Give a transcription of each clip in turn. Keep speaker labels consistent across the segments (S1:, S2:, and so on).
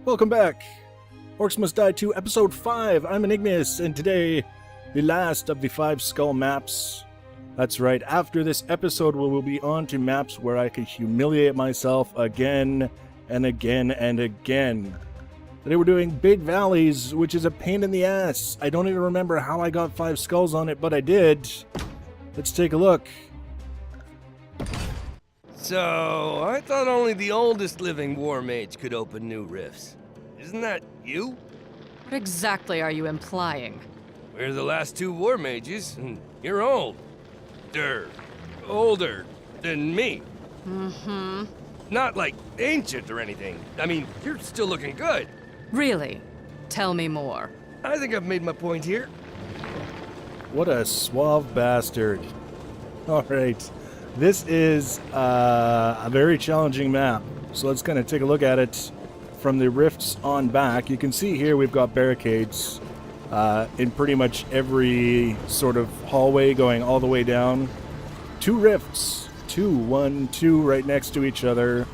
S1: Welcome back! Orcs Must Die 2, Episode 5. I'm Enigmus, and today, the last of the 5 skull maps. That's right, after this episode, we will be on to maps where I can humiliate myself again and again and again. Today we're doing Big Valleys, which is a pain in the ass. I don't even remember how I got 5 skulls on it, but I did. Let's take a look.
S2: So, I thought only the oldest living war mage could open new rifts. Isn't that you?
S3: What exactly are you implying?
S2: We're the last 2 war mages, and you're old. Older than me.
S3: Mm-hmm.
S2: Not like ancient or anything. I mean, you're still looking good.
S3: Really? Tell me more.
S2: I think I've made my point here.
S1: What a suave bastard. Alright, this is a very challenging map. So let's kind of take a look at it from the rifts on back. You can see here we've got barricades in pretty much every sort of hallway going all the way down. 2 rifts, 1, 2 right next to each other.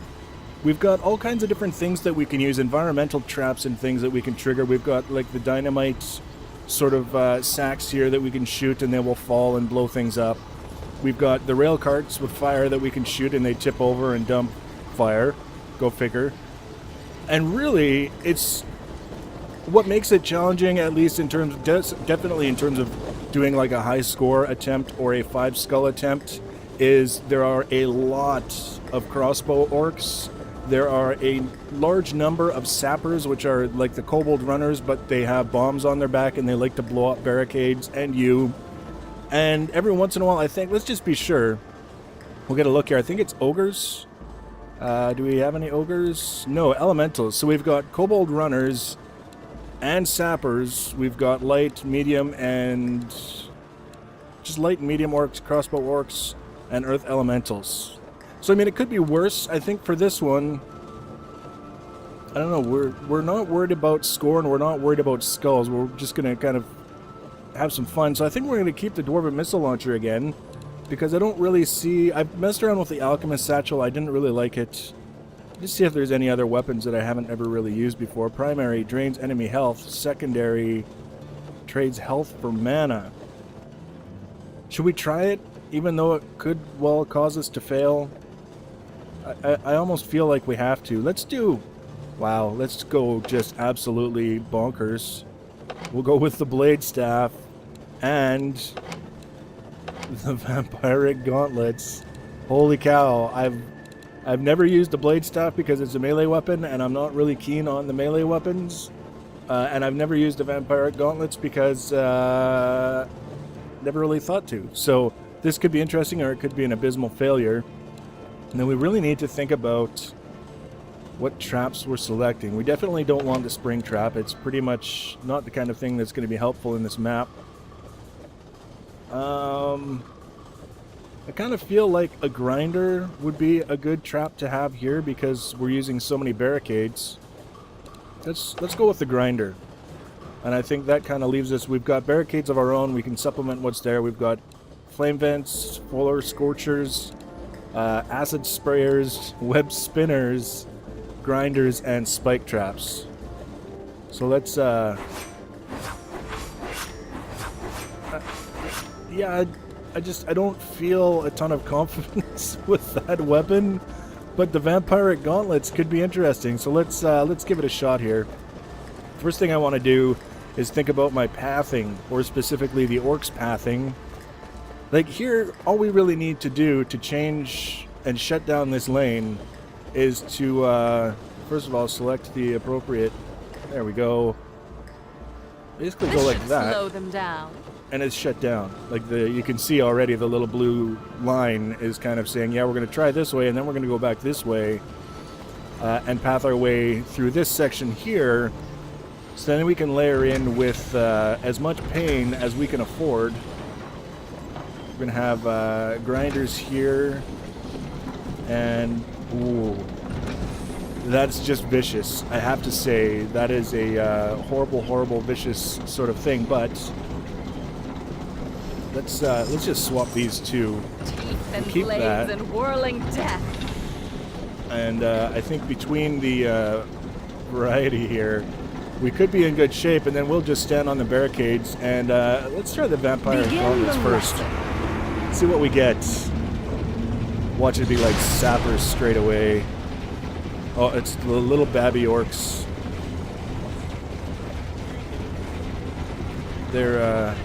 S1: We've got all kinds of different things that we can use, environmental traps and things that we can trigger. We've got like the dynamite sort of sacks here that we can shoot and they will fall and blow things up. We've got the rail carts with fire that we can shoot and they tip over and dump fire. Go figure. And really, it's what makes it challenging, at least in terms, definitely in terms of doing like a high score attempt or a 5 skull attempt, is there are a lot of crossbow orcs. There are a large number of sappers, which are like the kobold runners, but they have bombs on their back and they like to blow up barricades and you. And every once in a while, I think, let's just be sure, we'll get a look here. I think it's ogres. Do we have any ogres? No, elementals. So we've got kobold runners and sappers. We've got light, medium, and just light and medium orcs, crossbow orcs, and earth elementals. So I mean, it could be worse. I think for this one, I don't know. We're not worried about score and we're not worried about skulls. We're just gonna kind of have some fun. So I think we're gonna keep the dwarven missile launcher again, because I don't really see... I've messed around with the alchemist satchel. I didn't really like it. Just see if there's any other weapons that I haven't ever really used before. Primary drains enemy health. Secondary trades health for mana. Should we try it, even though it could well cause us to fail? I almost feel like we have to. Let's do... Wow, let's go just absolutely bonkers. We'll go with the blade staff and the vampiric gauntlets. Holy cow, I've never used a blade staff because it's a melee weapon and I'm not really keen on the melee weapons. And I've never used the vampiric gauntlets because never really thought to. So this could be interesting or it could be an abysmal failure. And then we really need to think about what traps we're selecting. We definitely don't want the spring trap. It's pretty much not the kind of thing that's going to be helpful in this map. I kind of feel like a grinder would be a good trap to have here because we're using so many barricades. Let's go with the grinder. And I think that kind of leaves us... We've got barricades of our own. We can supplement what's there. We've got flame vents, fuller scorchers, acid sprayers, web spinners, grinders, and spike traps. So let's yeah, I don't feel a ton of confidence with that weapon, but the vampiric gauntlets could be interesting. So let's give it a shot here. First thing I want to do is think about my pathing, or specifically the orcs pathing. Like here, all we really need to do to change and shut down this lane is to first of all select the appropriate. There we go. Basically go like that.
S3: Slow them down.
S1: And it's shut down. Like you can see already the little blue line is kind of saying, yeah, we're going to try this way, and then we're going to go back this way and path our way through this section here. So then we can layer in with as much pain as we can afford. We're going to have grinders here, and ooh, that's just vicious. I have to say that is a horrible, vicious sort of thing. But let's just swap these two.
S3: Teeth and
S1: keep
S3: blades
S1: that.
S3: and whirling death.
S1: And I think between the variety here. We could be in good shape, and then we'll just stand on the barricades, and let's try the vampire gauntlets first. See what we get. Watch it be like Sappers straight away. Oh, it's the little babby orcs. They're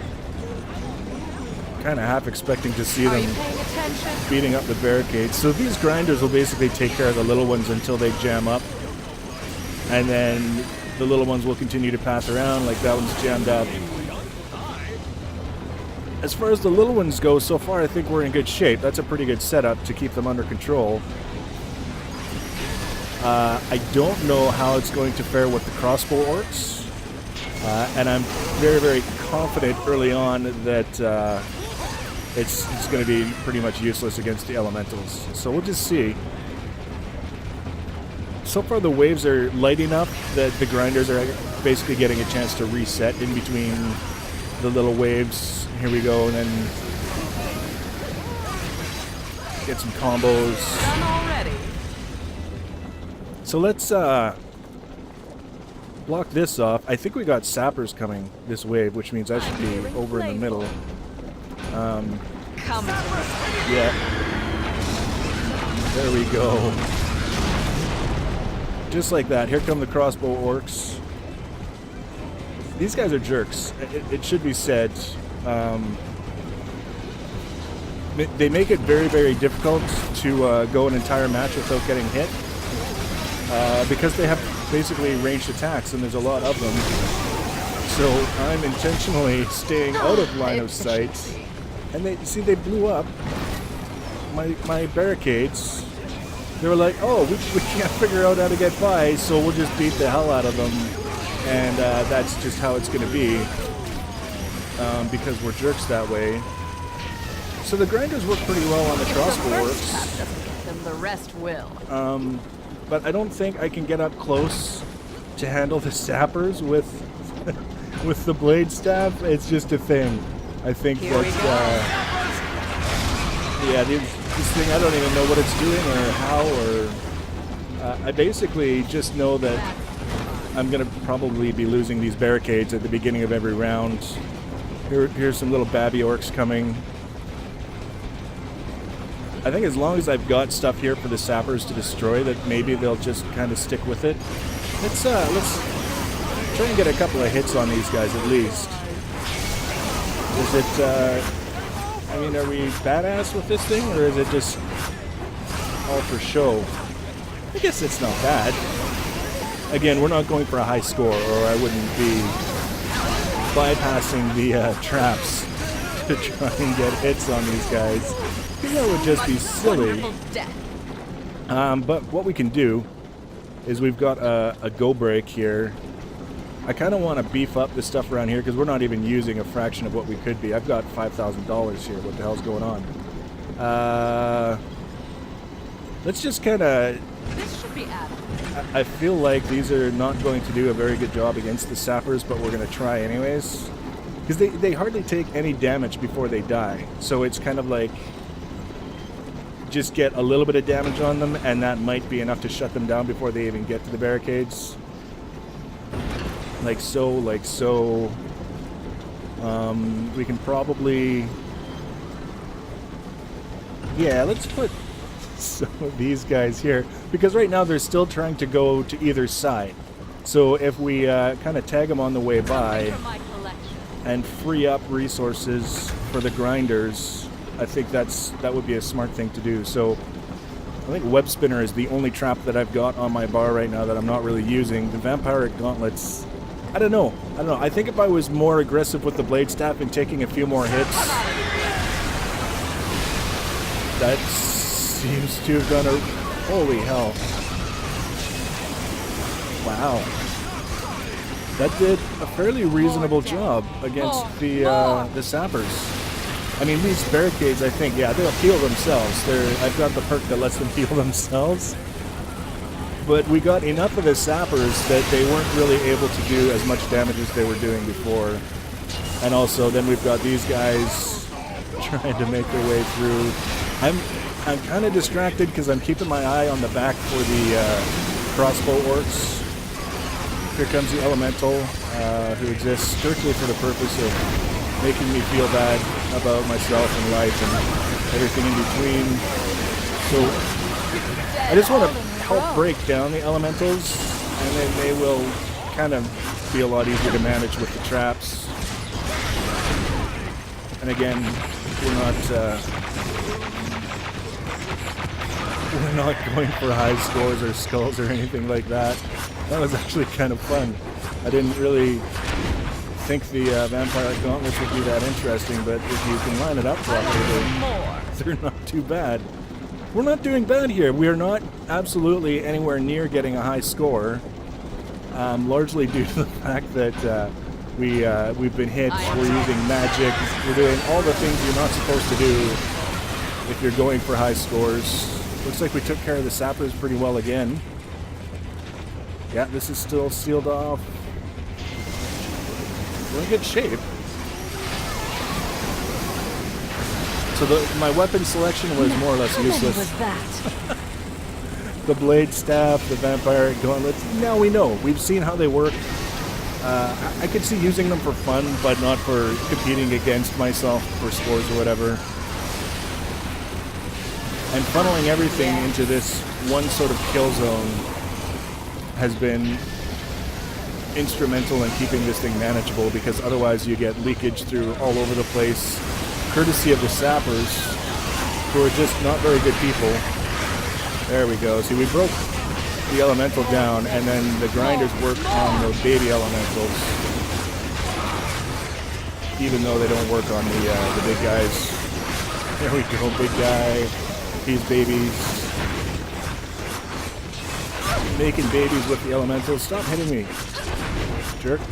S1: kind of half expecting to see them beating up the barricades. So these grinders will basically take care of the little ones until they jam up. And then the little ones will continue to pass around, like that one's jammed up. As far as the little ones go, so far I think we're in good shape. That's a pretty good setup to keep them under control. I don't know how it's going to fare with the crossbow orcs. And I'm very, very confident early on that it's going to be pretty much useless against the elementals. So we'll just see. So far the waves are light enough that the grinders are basically getting a chance to reset in between the little waves. Here we go, and then get some combos.
S3: Done already.
S1: So let's block this off. I think we got Sappers coming this wave, which means I should be over in the middle.
S3: Come to me.
S1: Yeah. There we go. Just like that. Here come the crossbow orcs. These guys are jerks. It should be said. They make it very, very difficult to go an entire match without getting hit. Because they have basically ranged attacks, and there's a lot of them. So I'm intentionally staying out of line of sight. And they blew up my barricades. They were like, oh, we can't figure out how to get by, so we'll just beat the hell out of them. And that's just how it's going to be. Because we're jerks that way. So the grinders work pretty well on the crossbow orcs.
S3: Then the rest will.
S1: But I don't think I can get up close to handle the sappers with with the blade staff. It's just a thing. I think
S3: Here we
S1: that yeah, this thing, I don't even know what it's doing or how, or I basically just know that I'm gonna probably be losing these barricades at the beginning of every round. Here's some little babby orcs coming. I think as long as I've got stuff here for the sappers to destroy, that maybe they'll just kind of stick with it. Let's try and get a couple of hits on these guys at least. Is it, I mean, are we badass with this thing, or is it just all for show? I guess it's not bad. Again, we're not going for a high score, or I wouldn't be bypassing the traps to try and get hits on these guys. Because that would just be silly. But what we can do is we've got a go break here. I kind of want to beef up the stuff around here because we're not even using a fraction of what we could be. I've got $5,000 here. What the hell's going on? Let's just kind of...
S3: This should be added.
S1: I feel like these are not going to do a very good job against the sappers, but we're going to try anyways. Because they hardly take any damage before they die. So it's kind of like... just get a little bit of damage on them, and that might be enough to shut them down before they even get to the barricades. Like so, like so. We can probably... yeah, let's put some of these guys here. Because right now they're still trying to go to either side. So if we kind of tag them on the way by and free up resources for the grinders, I think that would be a smart thing to do. So I think Web Spinner is the only trap that I've got on my bar right now that I'm not really using. The Vampiric Gauntlets, I don't know. I think if I was more aggressive with the Blade Staff and taking a few more hits, that seems to have done a... holy hell. Wow. That did a fairly reasonable job against the Sappers. I mean, these barricades, I think, yeah, they'll heal themselves. I've got the perk that lets them heal themselves. But we got enough of the sappers that they weren't really able to do as much damage as they were doing before. And also, then we've got these guys trying to make their way through. I'm kind of distracted because I'm keeping my eye on the back for the crossbow orcs. Here comes the elemental, who exists strictly for the purpose of making me feel bad about myself and life and everything in between. So I just want to help break down the elementals, and then they will kind of be a lot easier to manage with the traps. And again, we're not going for high scores or skulls or anything like that. That was actually kind of fun. I didn't really think the vampire gauntlets would be that interesting, but if you can line it up properly, they're not too bad. We're not doing bad here. We are not absolutely anywhere near getting a high score, largely due to the fact that we've been hit, we're using magic, we're doing all the things you're not supposed to do if you're going for high scores. Looks like we took care of the Sappers pretty well again. Yeah, this is still sealed off. We're in good shape. So my weapon selection was more or less useless.
S3: Was that?
S1: The blade staff, the vampire gauntlets. Now we know. We've seen how they work. I could see using them for fun, but not for competing against myself for scores or whatever. And funneling everything into this one sort of kill zone has been instrumental in keeping this thing manageable, because otherwise you get leakage through all over the place, courtesy of the Sappers, who are just not very good people. There we go. See, we broke the elemental down, and then the grinders work on the baby elementals, even though they don't work on the big guys. There we go, big guy. These babies. Making babies with the elementals. Stop hitting me, jerk. I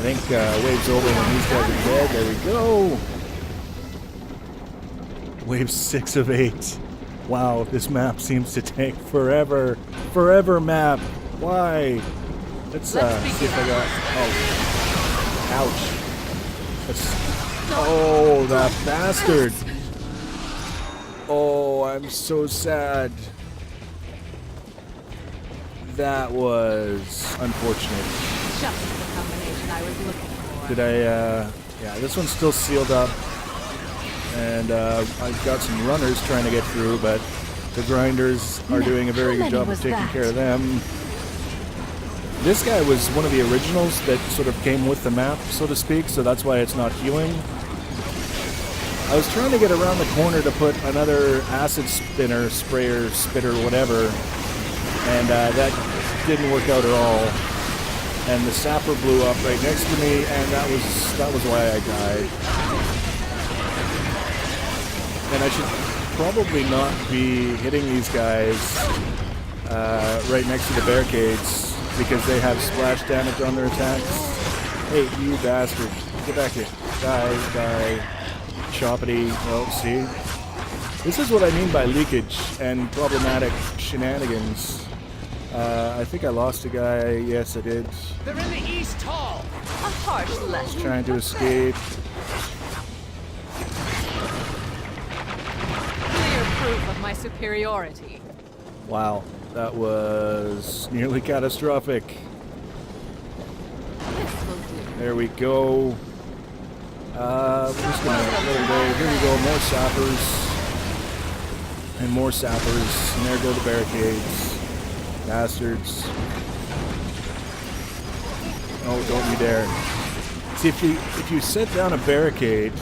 S1: think wave's over when these guys are dead. There we go. Wave 6 of 8. Wow, this map seems to take forever. Forever map. Why? Let's see if I got... Oh. Ouch. Oh, that bastard. Oh, I'm so sad. That was unfortunate.
S3: Just the combination I was looking for.
S1: Did I, yeah, this one's still sealed up. And I've got some runners trying to get through, but the grinders are doing a very good job of taking care of them. This guy was one of the originals that sort of came with the map, so to speak, so that's why it's not healing. I was trying to get around the corner to put another acid spinner, sprayer, spitter, whatever, and that didn't work out at all. And the sapper blew up right next to me, and that was why I died. And I should probably not be hitting these guys right next to the barricades, because they have splash damage on their attacks. Hey, you bastard. Get back here. Die. Choppity. Oh, see? This is what I mean by leakage and problematic shenanigans. I think I lost a guy. Yes, I did.
S4: They're in the East Hall.
S3: A harsh lesson.
S1: Trying to escape.
S3: Clear proof of my superiority.
S1: Wow, that was nearly catastrophic.
S3: This will do.
S1: There we go. I'm just gonna let him go. Here we go, more sappers. And more sappers. And there go the barricades. Bastards. Oh, don't you dare. See, if you set down a barricade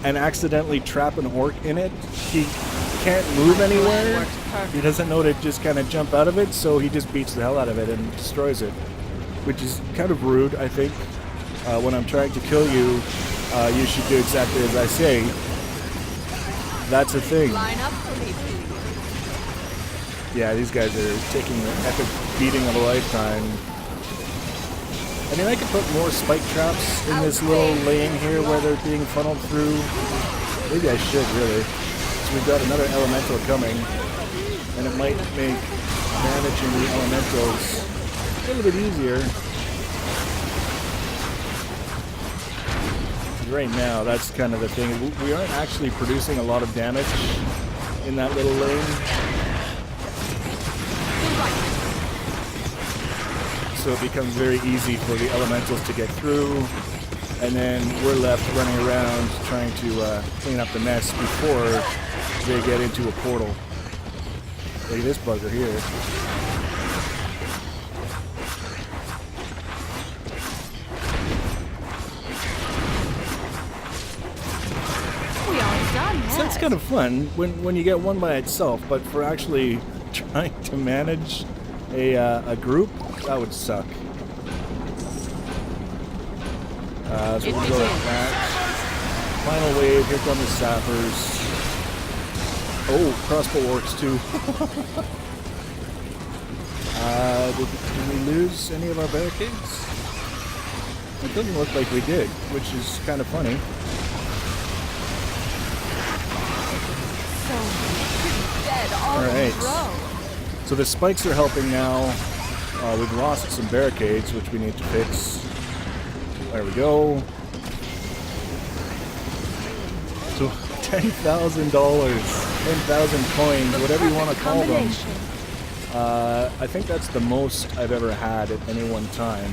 S1: and accidentally trap an orc in it, he can't move anywhere. He doesn't know to just kind of jump out of it, so he just beats the hell out of it and destroys it. Which is kind of rude, I think. When I'm trying to kill you, you should do exactly as I say. That's a thing.
S3: Line up for me, please.
S1: Yeah, these guys are taking an epic beating of a lifetime. I mean, I could put more spike traps in this little lane here where they're being funneled through. Maybe I should, really. So we've got another elemental coming, and it might make managing the elementals a little bit easier. Right now, that's kind of the thing. We aren't actually producing a lot of damage in that little lane. so it becomes very easy for the elementals to get through, and then we're left running around trying to clean up the mess before they get into a portal. Look at this bugger here.
S3: We are done yet.
S1: So that's kind of fun when you get one by itself, but for actually trying to manage a group, that would suck. So we'll go with that. Final wave, here come the Sappers. Oh, crossbow orcs too. Did we lose any of our barricades? It doesn't look like we did, which is kind of funny.
S3: Dead all in a row.
S1: So the spikes are helping now. We've lost some barricades, which we need to fix. There we go. So $10,000, 10,000 coins, whatever you want to call them. I think that's the most I've ever had at any one time.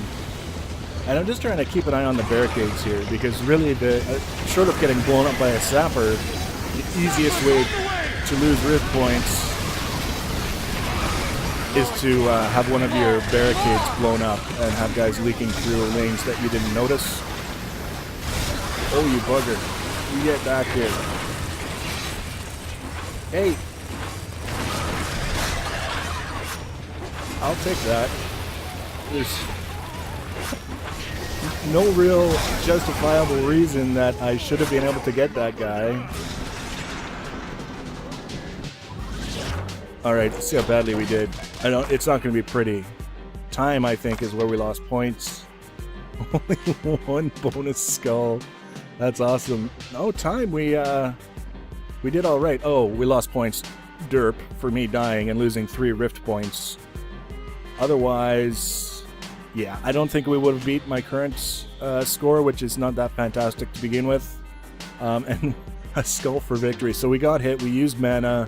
S1: And I'm just trying to keep an eye on the barricades here, because really, short of getting blown up by a sapper, the easiest way to lose rift points is to have one of your barricades blown up and have guys leaking through lanes that you didn't notice. Oh, you bugger. You get back here. Hey. I'll take that. There's no real justifiable reason that I should have been able to get that guy. Alright, let's see how badly we did. It's not going to be pretty. Time, I think, is where we lost points. Only one bonus skull. That's awesome. Oh, time, we did alright. Oh, we lost points. Derp, for me dying and losing 3 rift points. Otherwise, yeah, I don't think we would have beat my current score, which is not that fantastic to begin with. And a skull for victory. So we got hit, we used mana.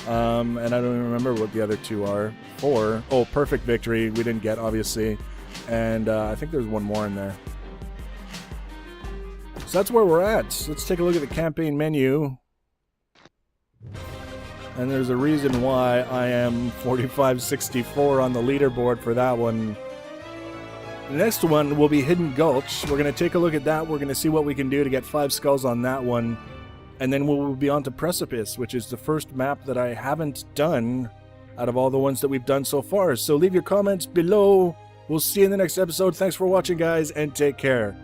S1: And I don't even remember what the other two are. 4. Oh, perfect victory. We didn't get, obviously. And I think there's one more in there. So that's where we're at. Let's take a look at the campaign menu. And there's a reason why I am 4564 on the leaderboard for that one. The next one will be Hidden Gulch. We're going to take a look at that. We're going to see what we can do to get 5 skulls on that one. And then we'll be on to Precipice, which is the first map that I haven't done out of all the ones that we've done so far. So leave your comments below. We'll see you in the next episode. Thanks for watching, guys, and take care.